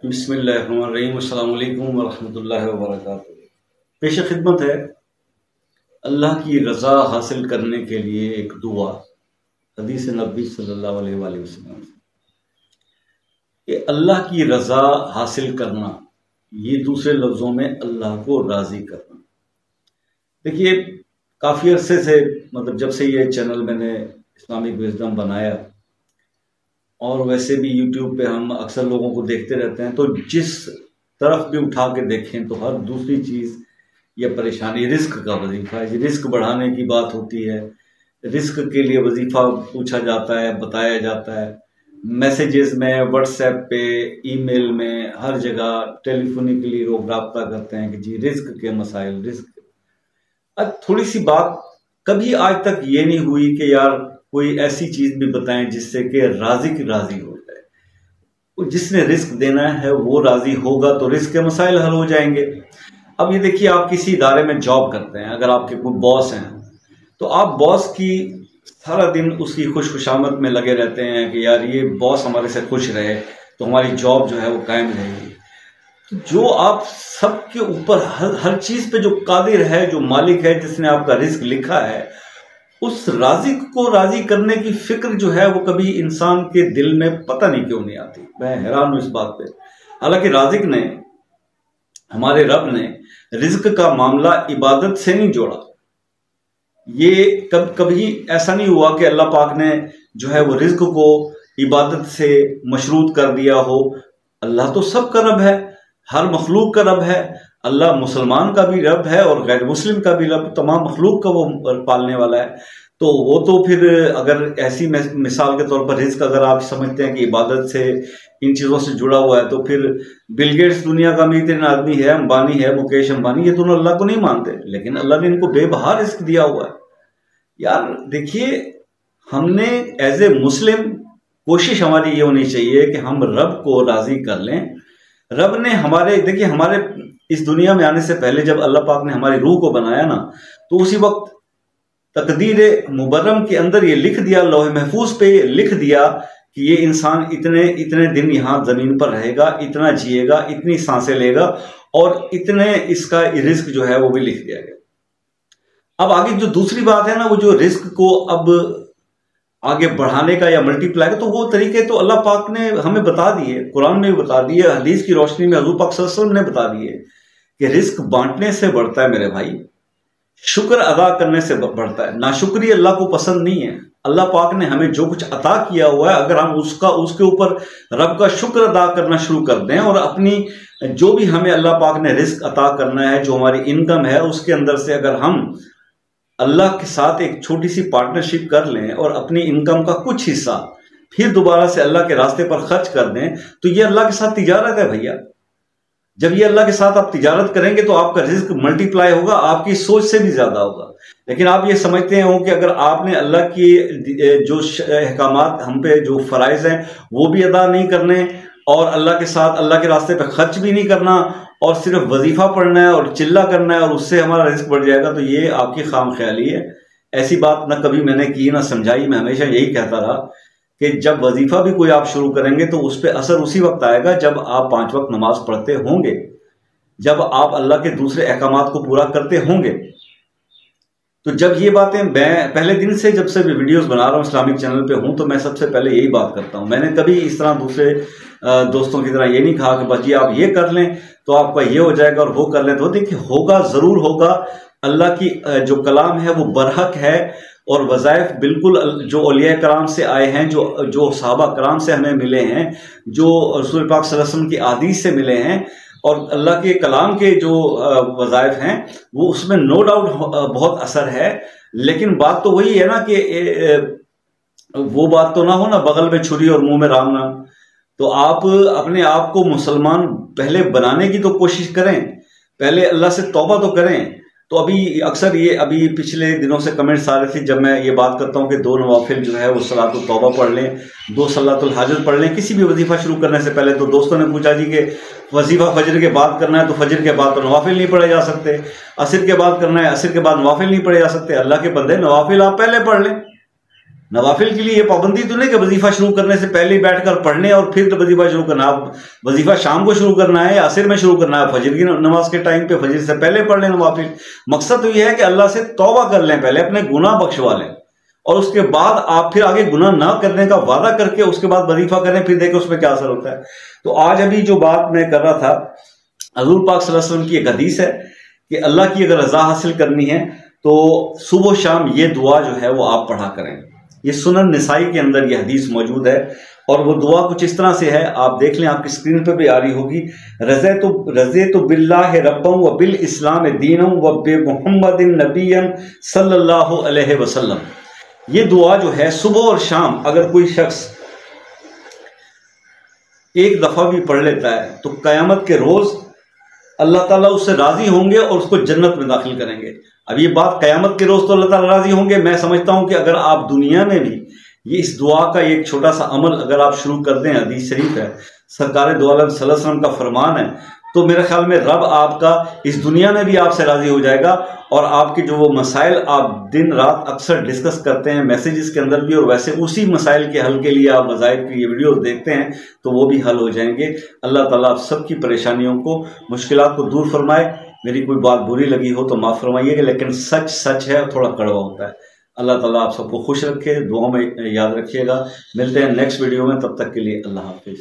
बिस्मिल्लाहिर्रहमानिर्रहीम। अस्सलामु अलैकुम वरहमतुल्लाहि वबरकातुहू। पेश खिदमत है अल्लाह की रज़ा हासिल करने के लिए एक दुआ, हदीस नबी सल्लल्लाहु अलैहि वसल्लम कि अल्लाह की रज़ा हासिल करना, ये दूसरे लफ्ज़ों में अल्लाह को राज़ी करना। देखिए, काफ़ी अरसे से मतलब जब से ये चैनल मैंने इस्लामिक विज़डम बनाया और वैसे भी यूट्यूब पे हम अक्सर लोगों को देखते रहते हैं, तो जिस तरफ भी उठा के देखें तो हर दूसरी चीज़ या परेशानी रिस्क का वजीफ़ा है। रिस्क बढ़ाने की बात होती है, रिस्क के लिए वजीफ़ा पूछा जाता है, बताया जाता है, मैसेजेस में, व्हाट्सएप पे, ईमेल में, हर जगह टेलीफोनिकली लोग रब्ता करते हैं कि जी रिस्क के मसाइल, रिस्क। अब थोड़ी सी बात कभी आज तक ये नहीं हुई कि यार कोई ऐसी चीज भी बताएं जिससे कि राज़िक राजी हो जाए। जिसने रिस्क देना है वो राजी होगा तो रिस्क के मसाइल हल हो जाएंगे। अब ये देखिए, आप किसी इदारे में जॉब करते हैं, अगर आपके कोई बॉस हैं तो आप बॉस की सारा दिन उसकी खुशामद में लगे रहते हैं कि यार ये बॉस हमारे से खुश रहे तो हमारी जॉब जो है वो कायम रहेगी। तो जो आप सबके ऊपर हर चीज पे जो कादिर है, जो मालिक है, जिसने आपका रिस्क लिखा है, उस राज़िक को राजी करने की फिक्र जो है वो कभी इंसान के दिल में पता नहीं क्यों नहीं आती। मैं हैरान हूं इस बात पे। हालांकि राज़िक ने, हमारे रब ने रिज्क का मामला इबादत से नहीं जोड़ा। ये कभी ऐसा नहीं हुआ कि अल्लाह पाक ने जो है वो रिज्क को इबादत से मशरूत कर दिया हो। अल्लाह तो सबका रब है, हर मखलूक का रब है। अल्लाह मुसलमान का भी रब है और गैर मुस्लिम का भी रब, तमाम मखलूक का वो पालने वाला है। तो वो तो फिर अगर ऐसी मिसाल के तौर पर रिज्क अगर आप समझते हैं कि इबादत से, इन चीज़ों से जुड़ा हुआ है, तो फिर बिल गेट्स दुनिया का अमीर तरीन आदमी है, अंबानी है, मुकेश अंबानी, ये दोनों अल्लाह को नहीं मानते, लेकिन अल्लाह ने इनको बेबहा रिस्क दिया हुआ है। यार देखिए, हमने एज ए मुस्लिम कोशिश हमारी ये होनी चाहिए कि हम रब को राजी कर लें। रब ने हमारे, देखिए हमारे इस दुनिया में आने से पहले जब अल्लाह पाक ने हमारी रूह को बनाया ना, तो उसी वक्त तकदीर मुबर्रम के अंदर ये लिख दिया, लौह महफूज पे लिख दिया कि ये इंसान इतने इतने दिन यहाँ जमीन पर रहेगा, इतना जिएगा, इतनी सांसें लेगा और इतने इसका रिस्क जो है वो भी लिख दिया गया। अब आगे जो दूसरी बात है ना, वो जो रिस्क को अब आगे बढ़ाने का या मल्टीप्लाई का, तो वो तरीके तो अल्लाह पाक ने हमें बता दिए, कुरान में भी बता दिए, हदीस की रोशनी में हुजूर पाक सल्लल्लाहु अलैहि वसल्लम ने बता दिए कि रिस्क बांटने से बढ़ता है मेरे भाई, शुक्र अदा करने से बढ़ता है। नाशुक्री अल्लाह को पसंद नहीं है। अल्लाह पाक ने हमें जो कुछ अता किया हुआ है, अगर हम उसके ऊपर रब का शुक्र अदा करना शुरू कर दें और अपनी जो भी हमें अल्लाह पाक ने रिस्क अता करना है, जो हमारी इनकम है, उसके अंदर से अगर हम अल्लाह के साथ एक छोटी सी पार्टनरशिप कर लें और अपनी इनकम का कुछ हिस्सा फिर दोबारा से अल्लाह के रास्ते पर खर्च कर दें, तो ये अल्लाह के साथ तिजारत है भैया। जब ये अल्लाह के साथ आप तिजारत करेंगे तो आपका रिस्क मल्टीप्लाई होगा, आपकी सोच से भी ज्यादा होगा। लेकिन आप ये समझते हो कि अगर आपने अल्लाह की जो अहकामात हम पे, जो फराइज हैं, वो भी अदा नहीं करने और अल्लाह के साथ अल्लाह के रास्ते पर खर्च भी नहीं करना और सिर्फ वजीफा पढ़ना है और चिल्ला करना है और उससे हमारा रिस्क बढ़ जाएगा, तो ये आपकी खाम ख्याली है। ऐसी बात ना कभी मैंने की ना समझाई। मैं हमेशा यही कहता रहा कि जब वजीफा भी कोई आप शुरू करेंगे तो उस पर असर उसी वक्त आएगा जब आप 5 वक्त नमाज पढ़ते होंगे, जब आप अल्लाह के दूसरे अहकामात को पूरा करते होंगे। तो जब ये बातें, मैं पहले दिन से जब से भी वीडियोस बना रहा हूँ, इस्लामिक चैनल पे हूं, तो मैं सबसे पहले यही बात करता हूं। मैंने कभी इस तरह दूसरे दोस्तों की तरह ये नहीं कहा कि बस जी आप ये कर लें तो आपका ये हो जाएगा और वो कर लें। तो देखिए, होगा, जरूर होगा। अल्लाह की जो कलाम है वो बरहक है और वज़ाइफ बिल्कुल जो औलिया कराम से आए हैं, जो सहाबा कराम से हमें मिले हैं, जो रसूल पाक सल्लल्लाहु अलैहि वसल्लम की हदीस से मिले हैं और अल्लाह के कलाम के जो वज़ाइफ हैं, वो उसमें नो डाउट बहुत असर है। लेकिन बात तो वही है ना कि वो बात तो ना हो ना, बगल में छुरी और मुंह में राम नाम। तो आप अपने आप को मुसलमान पहले बनाने की तो कोशिश करें, पहले अल्लाह से तौबा तो करें। तो अभी अक्सर ये अभी पिछले दिनों से कमेंट्स आ रहे थे जब मैं ये बात करता हूं कि 2 नवाफिल जो है वो सलातुल तौबा पढ़ लें, 2 सलातुल हाजत पढ़ लें किसी भी वजीफा शुरू करने से पहले। तो दोस्तों ने पूछा जी कि वजीफा फजर के बाद करना है तो फजर के बाद तो नवाफिल नहीं पढ़े जा सकते, असर के बाद करना है, असर के बाद नवाफिल नहीं पढ़े जा सकते। अल्लाह के बंदे, नवाफिल आप पहले पढ़ लें। नवाफिल के लिए ये पाबंदी तो नहीं कि वजीफा शुरू करने से पहले ही बैठकर पढ़ने और फिर वजीफा शुरू करना। आप वजीफा शाम को शुरू करना है या असर में शुरू करना है, फजर की नमाज के टाइम पे फजर से पहले पढ़ लें नवाफिल। मकसद तो ये है कि अल्लाह से तौबा कर लें, पहले अपने गुनाह बख्शवा लें और उसके बाद आप फिर आगे गुनाह ना करने का वादा करके उसके बाद वजीफा करें, फिर देखें उसमें क्या असर होता है। तो आज अभी जो बात मैं कर रहा था, हजूर पाक सल्लल्लाहु अलैहि वसल्लम की एक हदीस है कि अल्लाह की अगर रजा हासिल करनी है तो सुबह शाम ये दुआ जो है वो आप पढ़ा करें। ये सुनन निसाई के अंदर ये हदीस मौजूद है और वो दुआ कुछ इस तरह से है, आप देख लें, आपकी स्क्रीन पे भी आ रही होगी। रज़े तो बिल्लाह रब्बम व बिल इस्लाम दीनम व बि मुहम्मदिन नबिय्यन सल्लल्लाहु अलैहि वसल्लम। ये दुआ जो है सुबह और शाम अगर कोई शख्स एक दफा भी पढ़ लेता है तो कयामत के रोज अल्लाह ताला उससे राजी होंगे और उसको जन्नत में दाखिल करेंगे। अब ये बात कयामत के रोज तो अल्लाह ताला राजी होंगे, मैं समझता हूं कि अगर आप दुनिया में भी ये इस दुआ का एक छोटा सा अमल अगर आप शुरू कर दें, हदीस शरीफ है, सरकार दो आलम सल्लल्लाहु अलैहि वसल्लम का फरमान है, तो मेरे ख्याल में रब आपका इस दुनिया में भी आपसे राजी हो जाएगा और आपके जो वो मसाइल आप दिन रात अक्सर डिस्कस करते हैं मैसेजेस के अंदर भी, और वैसे उसी मसाइल के हल के लिए आप मज़ाहिब की ये वीडियो देखते हैं, तो वो भी हल हो जाएंगे। अल्लाह ताला आप सबकी परेशानियों को, मुश्किलात को दूर फरमाए। मेरी कोई बात बुरी लगी हो तो माफ़ फरमाइएगा, लेकिन सच सच है और थोड़ा कड़वा होता है। अल्लाह ताला आप सबको खुश रखे, दुआ में याद रखिएगा। मिलते हैं नेक्स्ट वीडियो में, तब तक के लिए अल्लाह हाफिज़।